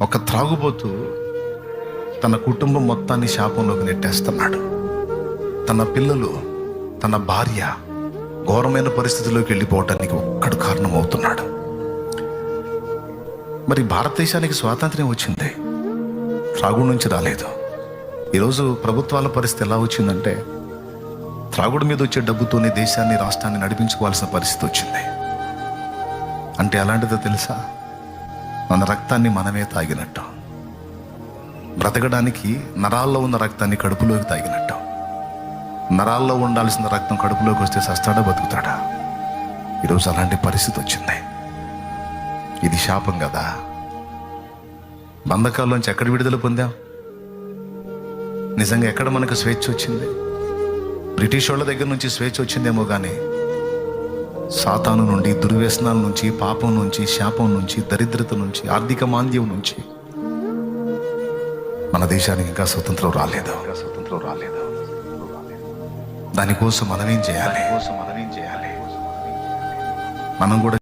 ఒక త్రాగుబోతు తన కుటుంబం మొత్తాన్ని శాపంలోకి నెట్టేస్తున్నాడు. తన పిల్లలు, తన భార్య ఘోరమైన పరిస్థితిలోకి వెళ్ళిపోవటానికి ఒక్కడు కారణమవుతున్నాడు. మరి భారతదేశానికి స్వాతంత్ర్యం వచ్చింది, త్రాగుడు నుంచి రాలేదు. ఈరోజు ప్రభుత్వాల పరిస్థితి ఎలా వచ్చిందంటే, త్రాగుడు మీద వచ్చే డబ్బుతోనే దేశాన్ని, రాష్ట్రాన్ని నడిపించుకోవాల్సిన పరిస్థితి వచ్చింది. అంటే అలాంటిదో తెలుసా? మన రక్తాన్ని మనమే తాగినట్టు, బ్రతకడానికి నరాల్లో ఉన్న రక్తాన్ని కడుపులోకి తాగినట్టు. నరాల్లో ఉండాల్సిన రక్తం కడుపులోకి వస్తే సస్తాడా, బతుకుతాడా? ఈరోజు అలాంటి పరిస్థితి వచ్చింది. ఇది శాపం కదా. బంధకాల్లోంచి ఎక్కడ విడుదల పొందాం? నిజంగా ఎక్కడ మనకు స్వేచ్ఛ వచ్చింది? బ్రిటిష్ వాళ్ళ దగ్గర నుంచి స్వేచ్ఛ వచ్చిందేమో కానీ సాతాను నుండి, దుర్వ్యసనాల నుంచి, పాపం నుంచి, శాపం నుంచి, దరిద్రత నుంచి, ఆర్థిక మాంద్యం నుంచి మన దేశానికి ఇంకా స్వతంత్రం రాలేదు. దానికోసం మనమేం చేయాలి? మనం కూడా